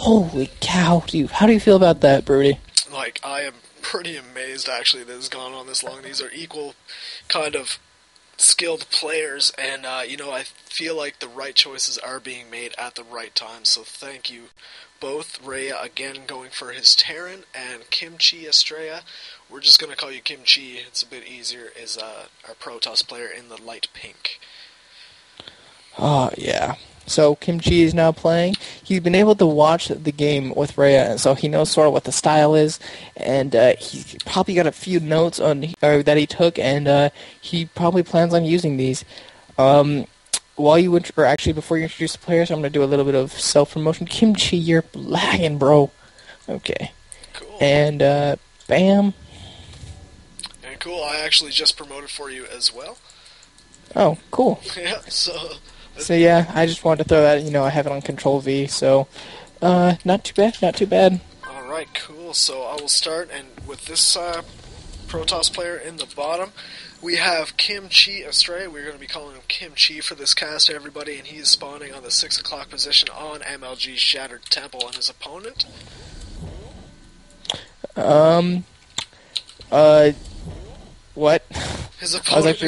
Holy cow, dude. How do you feel about that, Brody? Like, I am pretty amazed, actually, that it's gone on this long. These are equal kind of skilled players, and, I feel like the right choices are being made at the right time, so thank you both. Raya, again, going for his Terran, and KimChiAstrea, we're just going to call you Kimchi, it's a bit easier, is our Protoss player in the light pink. Oh, yeah. So Kimchi is now playing. He's been able to watch the game with Raya, and so he knows sort of what the style is, and he probably got a few notes that he took, and he probably plans on using these. Before you introduce the players, I'm going to do a little bit of self-promotion. Kimchi, you're lagging, bro. Okay. Cool. And, bam. And cool, I actually just promoted for you as well. Oh, cool. Yeah, So yeah, I just wanted to throw that, I have it on Control V, so, not too bad. Alright, cool, so I will start, and with this, Protoss player in the bottom, we have KimChiAstrea. We're going to be calling him Kimchi for this cast, everybody, and he is spawning on the 6 o'clock position on MLG's Shattered Temple, and his opponent? What? His opponent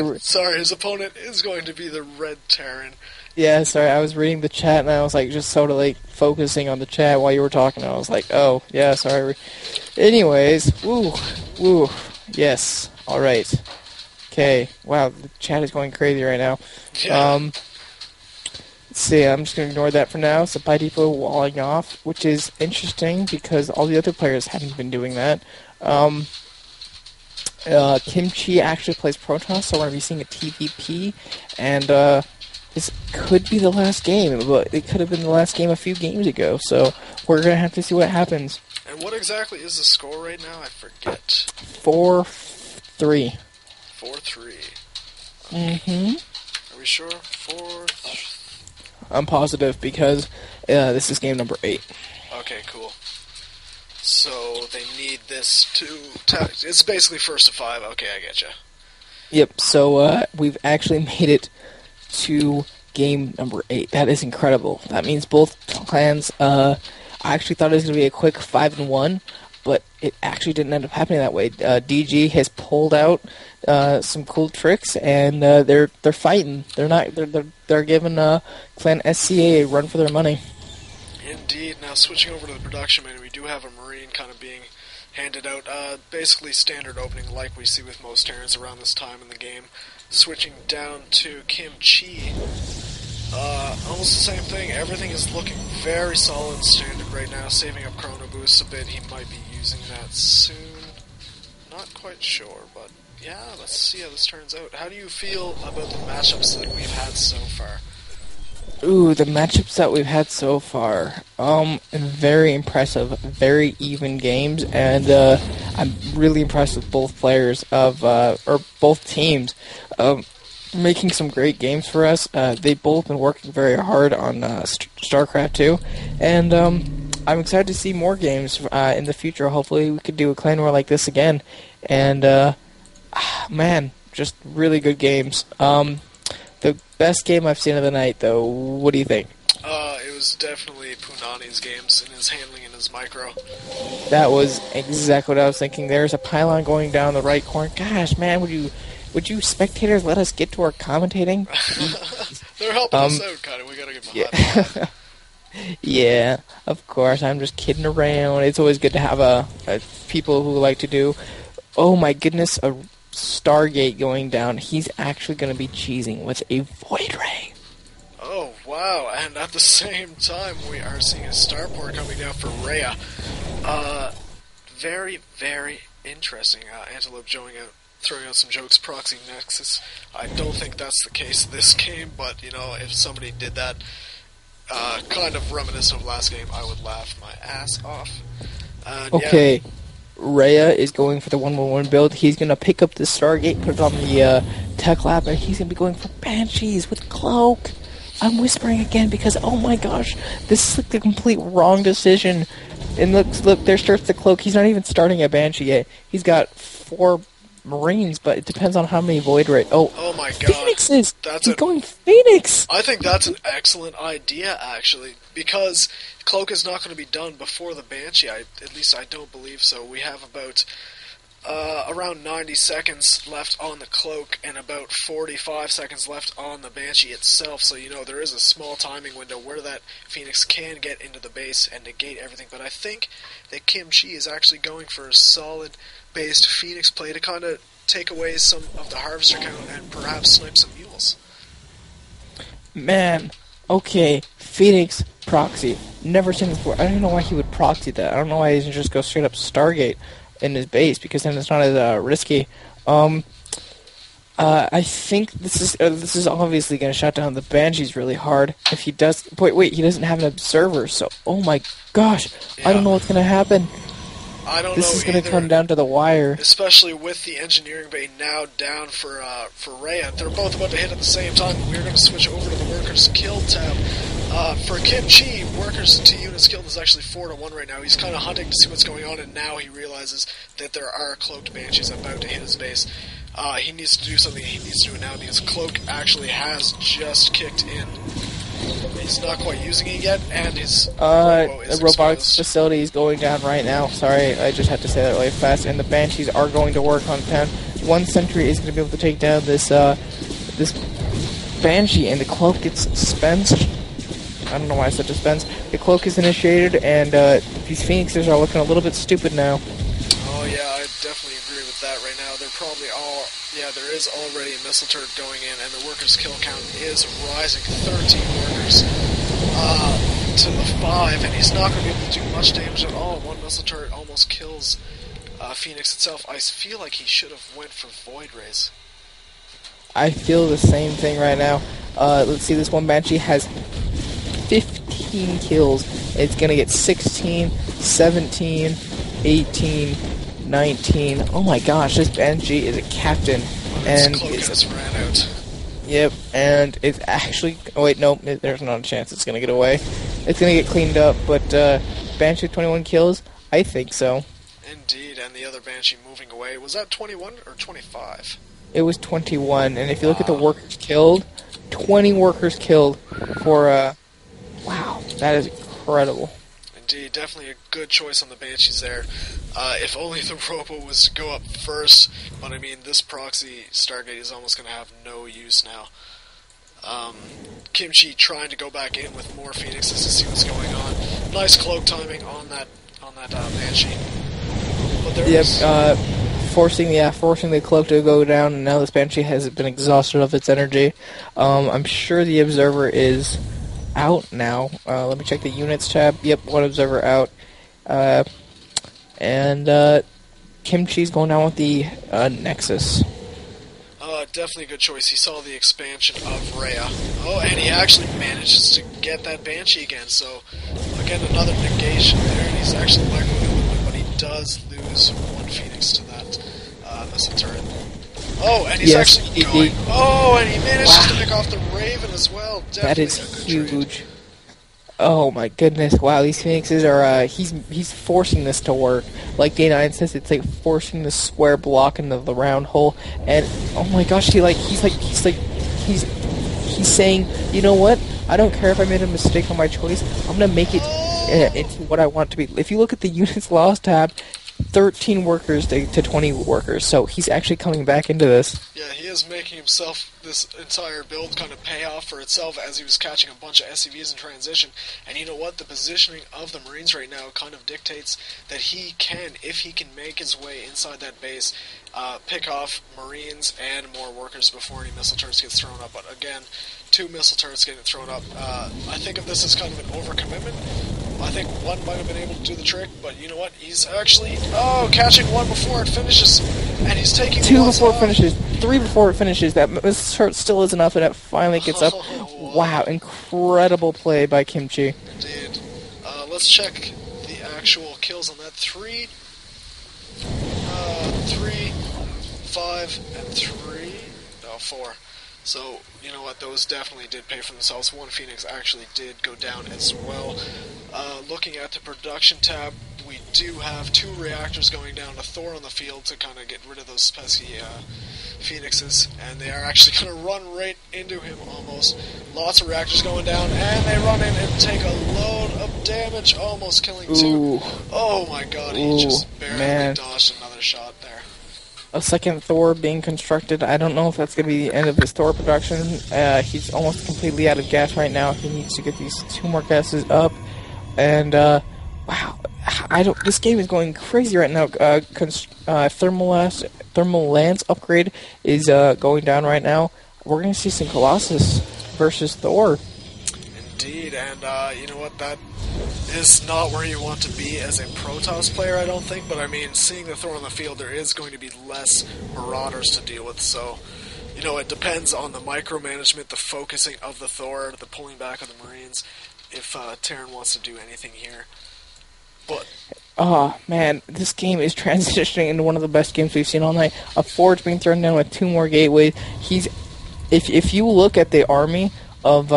is going to be the Red Terran. Yeah, sorry, I was reading the chat, and I was, just sort of, focusing on the chat while you were talking. I was like, oh, yeah, sorry. Anyways, woo, yes, alright. Okay, wow, the chat is going crazy right now. Yeah. Let's see, I'm just going to ignore that for now. So, by default, walling off, which is interesting, because all the other players haven't been doing that. Kimchi actually plays Protoss, so we're going to be seeing a TVP, and, this could be the last game, but it could have been the last game a few games ago, so we're going to have to see what happens. And what exactly is the score right now? I forget. 4-3. 4-3. Mm-hmm. Are we sure? 4-3. I'm positive, because this is game number 8. Okay, cool. So they need this to... It's basically first to 5. Okay, I getcha. Yep, so we've actually made it to game number 8. That is incredible. That means both clans, I actually thought it was going to be a quick 5-1, but it actually didn't end up happening that way. DG has pulled out some cool tricks, and they're fighting. They're giving clan SCA a run for their money. Indeed. Now switching over to the production menu, we do have a Marine kind of being handed out. Basically standard opening like we see with most Terrans around this time in the game. Switching down to Kimchi, almost the same thing. Everything is looking very solid standard right now. Saving up chrono boosts a bit. He might be using that soon. Not quite sure, but yeah, let's see how this turns out. How do you feel about the matchups that we've had so far? Ooh, the matchups that we've had so far. Very impressive, very even games, and I'm really impressed with both players or both teams, making some great games for us. They've both been working very hard on StarCraft 2, and I'm excited to see more games in the future. Hopefully we could do a clan war like this again, and man, just really good games. The best game I've seen of the night, though, what do you think? It was definitely Punani's games and his handling and his micro. That was exactly what I was thinking. There's a pylon going down the right corner. Gosh, man, would you spectators let us get to our commentating? They're helping us out, kind of. We gotta give them a high five. Yeah, of course. I'm just kidding around. It's always good to have people who like to do. Oh my goodness, a Stargate going down. He's actually going to be cheesing with a Void Ray. Oh, wow. And at the same time, we are seeing a starport coming down for Raya. Very, very interesting. Antelope throwing out some jokes, proxy Nexus. I don't think that's the case this game, but, if somebody did that, kind of reminiscent of last game, I would laugh my ass off. Okay. Yeah. Raya is going for the 1-1-1 build. He's going to pick up the Stargate, put it on the tech lab, and he's going to be going for Banshees with Cloak. I'm whispering again because, oh my gosh, this is like the complete wrong decision. And look, there starts the Cloak. He's not even starting a Banshee yet. He's got 4 Marines, but it depends on how many Void Ray. Oh, Oh my god. Phoenixes! That's He's a going Phoenix! I think that's an excellent idea, actually, because Cloak is not going to be done before the Banshee. At least I don't believe so. We have about around 90 seconds left on the Cloak and about 45 seconds left on the Banshee itself, so there is a small timing window where that Phoenix can get into the base and negate everything. But I think that KimChi is actually going for a solid-based Phoenix play to kind of take away some of the Harvester count and perhaps snipe some mules. Man, okay, Phoenix proxy. Never seen this before. I don't know why he would proxy that. I don't know why he doesn't just go straight up Stargate in his base, because then it's not as risky. I think this is obviously going to shut down the Banshees really hard. If he does, wait, he doesn't have an observer, so oh my gosh, yeah. I don't know what's going to happen. I don't know. This is going to come down to the wire. Especially with the engineering bay now down for Rhea. They're both about to hit at the same time. We're going to switch over to the workers killed tab. For KimChi, workers to units killed is actually 4-1 right now. He's kind of hunting to see what's going on, and now he realizes that there are cloaked Banshees about to hit his base. He needs to do something. He needs to do it now because Cloak actually has just kicked in. He's not quite using it yet, and his the robotics facility is going down right now. Sorry, I just had to say that really fast. And the Banshees are going to work on town. One sentry is going to be able to take down this Banshee, and the Cloak gets dispensed. I don't know why I said dispensed. The Cloak is initiated, and these Phoenixes are looking a little bit stupid now. Oh yeah, I definitely agree with that right now. They're probably all... Yeah, there is already a missile turret going in, and the workers' kill count is rising. 13 workers to the 5, and he's not going to be able to do much damage at all. One missile turret almost kills Phoenix itself. I feel like he should have went for Void Rays. I feel the same thing right now. Let's see, this one Banshee has 15 kills. It's going to get 16, 17, 18... 19. Oh my gosh, this Banshee is a captain. And it's ran out. Yep, and it's actually... Oh wait, no, there's not a chance it's going to get away. It's going to get cleaned up, but Banshee 21 kills? I think so. Indeed, and the other Banshee moving away. Was that 21 or 25? It was 21, and if you look at the workers killed, 20 workers killed for... Wow, that is incredible. Indeed, definitely a good choice on the Banshees there. If only the Robo was to go up first, but I mean, this proxy Stargate is almost going to have no use now. KimChi trying to go back in with more Phoenixes to see what's going on. Nice Cloak timing on that Banshee. But forcing the Cloak to go down, and now this Banshee has been exhausted of its energy. I'm sure the Observer is out now. Let me check the units tab. Yep, one Observer out. And KimChi's going down with the Nexus. Definitely a good choice. He saw the expansion of Rhea. Oh, and he actually manages to get that Banshee again. So, again, another negation there. And he's actually microing a little bit, but he does lose one Phoenix to that missile turret. Oh, and he's actually going... Oh, and he manages to pick off the Raven as well. Definitely that is huge. Oh my goodness! Wow, these Phoenixes are. He's forcing this to work. Like Day9 says, it's like forcing the square block into the round hole. And oh my gosh, he's saying, you know what? I don't care if I made a mistake on my choice. I'm gonna make it into what I want it to be. If you look at the units lost tab, 13 workers to 20 workers. So he's actually coming back into this. Yeah, he is making himself this entire build kind of pay off for itself as he was catching a bunch of SCVs in transition. And you know what? The positioning of the Marines right now kind of dictates that he can, if he can make his way inside that base, pick off Marines and more workers before any missile turrets gets thrown up. But again, 2 missile turrets getting thrown up. I think of this as kind of an overcommitment. I think one might have been able to do the trick, but you know what? He's actually catching one before it finishes, and he's taking 2 before it finishes, 3 before it finishes. That missile still is enough, and it finally gets up. Wow, incredible play by KimChi. Indeed. Let's check the actual kills on that. 3, 5, and 3. No, 4. So, you know what, those definitely did pay for themselves. One Phoenix actually did go down as well. Looking at the production tab, we do have 2 reactors going down to Thor on the field to kind of get rid of those pesky Phoenixes, and they are actually going to run right into him almost. Lots of reactors going down, and they run in and take a load of damage, almost killing 2. Oh my god, he just barely dodged another shot there. A second Thor being constructed. I don't know if that's going to be the end of his Thor production. He's almost completely out of gas right now. He needs to get these 2 more gases up. And, wow. This game is going crazy right now. Thermal Lance upgrade is going down right now. We're going to see some Colossus versus Thor. Indeed, and you know what, that is not where you want to be as a Protoss player, I don't think, but I mean, seeing the Thor on the field, there is going to be less Marauders to deal with, so, you know, it depends on the micromanagement, the focusing of the Thor, the pulling back of the Marines, if Terran wants to do anything here. But oh, man, this game is transitioning into one of the best games we've seen all night. A Forge being thrown down with 2 more gateways. If you look at the army of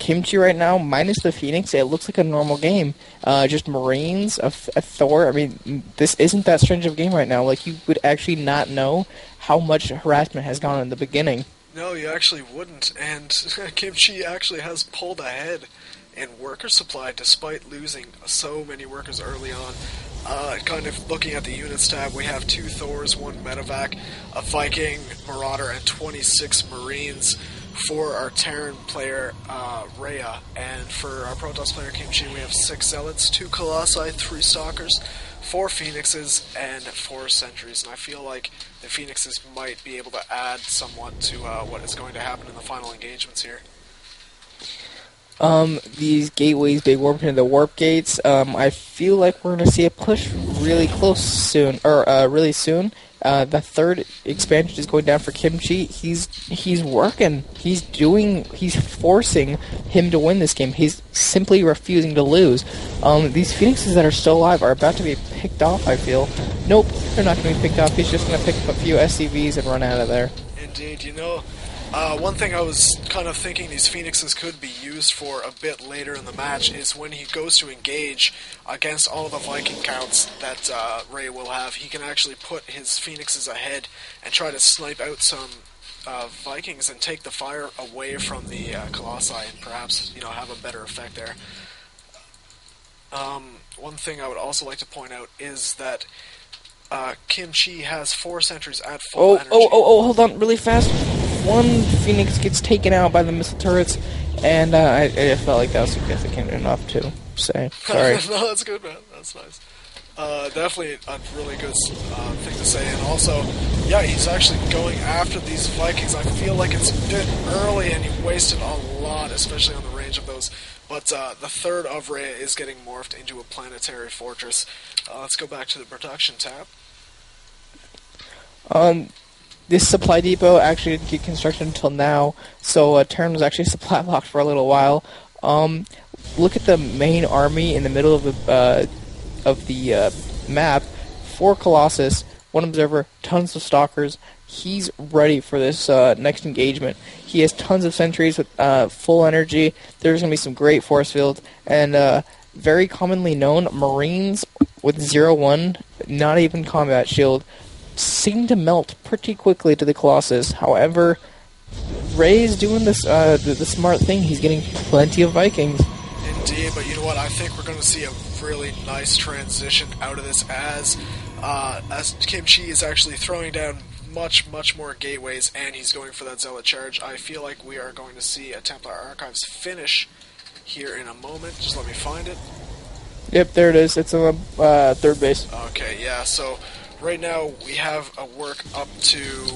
Kimchi right now, minus the Phoenix, it looks like a normal game. Just Marines, a Thor. I mean, this isn't that strange of a game right now. Like, you would actually not know how much harassment has gone in the beginning. No, you actually wouldn't, and Kimchi actually has pulled ahead in worker supply despite losing so many workers early on. Kind of looking at the units tab, we have 2 Thors, 1 Medevac, a Viking, Marauder, and 26 Marines for our Terran player, Rhea. And for our Protoss player, Kimchi, we have 6 Zealots, 2 Colossi, 3 Stalkers, 4 Phoenixes, and 4 Sentries. And I feel like the Phoenixes might be able to add somewhat to what is going to happen in the final engagements here. These gateways, they warp into the warp gates. I feel like we're going to see a push really soon. The 3rd expansion is going down for Kimchi. He's working. He's forcing him to win this game. He's simply refusing to lose. These Phoenixes that are still alive are about to be picked off, I feel. Nope, they're not going to be picked off. He's just going to pick up a few SCVs and run out of there. Indeed, you know, one thing I was kind of thinking these Phoenixes could be used for a bit later in the match is when he goes to engage against all the Viking counts that Ray will have, he can actually put his Phoenixes ahead and try to snipe out some Vikings and take the fire away from the Colossi and perhaps, you know, have a better effect there. One thing I would also like to point out is that Kimchi has 4 sentries at full energy. Hold on, really fast. 1 Phoenix gets taken out by the missile turrets, and I felt like that was significant enough to say. Sorry. No, that's good, man. That's nice. Definitely a really good thing to say. And also, yeah, he's actually going after these Vikings. I feel like it's a bit early, and he wasted a lot, especially on the range of those. But the 3rd of Rhea is getting morphed into a planetary fortress. Let's go back to the production tab. This supply depot actually didn't get constructed until now, so Terran was actually supply locked for a little while. Look at the main army in the middle of the map. 4 Colossus, 1 Observer, tons of Stalkers. He's ready for this next engagement. He has tons of sentries with full energy. There's going to be some great force fields, and very commonly known, Marines with 0-1, not even combat shield, seem to melt pretty quickly to the Colossus. However, Ray is doing this the smart thing. He's getting plenty of Vikings. Indeed, but you know what? I think we're going to see a really nice transition out of this as Kimchi is actually throwing down much more gateways, and he's going for that Zealot charge. I feel like we are going to see a Templar Archives finish here in a moment. Just let me find it. Yep, there it is. It's on the 3rd base. Okay, yeah, so right now we have a work up to,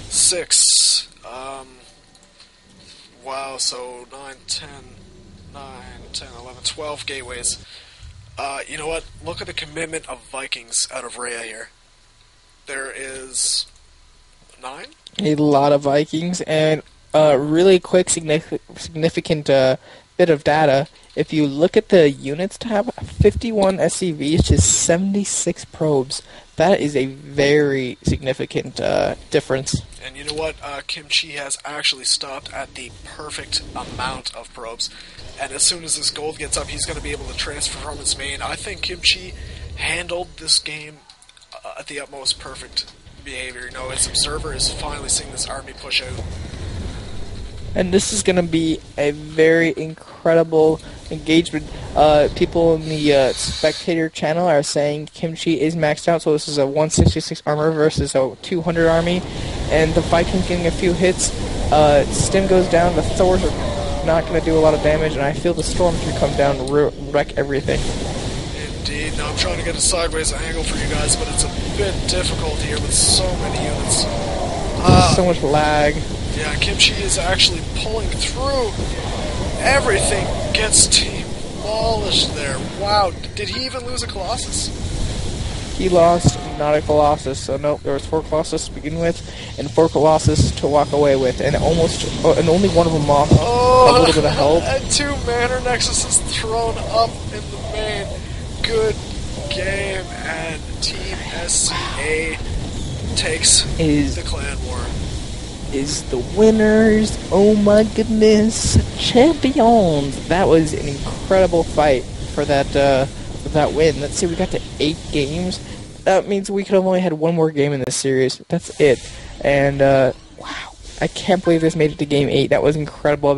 6. Wow, so 9, 10, 11, 12 gateways. You know what? Look at the commitment of Vikings out of Rhea here. There is 9? A lot of Vikings, and really quick, significant bit of data. If you look at the units tab, 51 SCVs to 76 probes. That is a very significant difference. And you know what? KimChi has actually stopped at the perfect amount of probes. And as soon as this gold gets up, he's going to be able to transfer from his main. I think KimChi handled this game at the utmost perfect behavior. You know, his observer is finally seeing this army push out. And this is going to be a very incredible engagement. People in the spectator channel are saying KimChi is maxed out, so this is a 166 armor versus a 200 army. And the Viking's getting a few hits. Stim goes down, the Thors are not going to do a lot of damage, and I feel the Storms can come down and wreck everything. Indeed. Now I'm trying to get a sideways angle for you guys, but it's a bit difficult here with so many units. There's so much lag. Yeah, KimChi is actually pulling through. Everything gets demolished there. Wow, did he even lose a Colossus? He lost not a Colossus, so nope, there was 4 Colossus to begin with, and 4 Colossus to walk away with, and only one of them lost a little bit of help. And 2 Manor Nexuses thrown up in the main. Good game, and Team SCA takes the clan war. Is the winners. Oh my goodness, champions! That was an incredible fight for that win. Let's see, we got to 8 games. That means we could have only had one more game in this series. That's it. And wow, I can't believe this made it to game 8. That was incredible.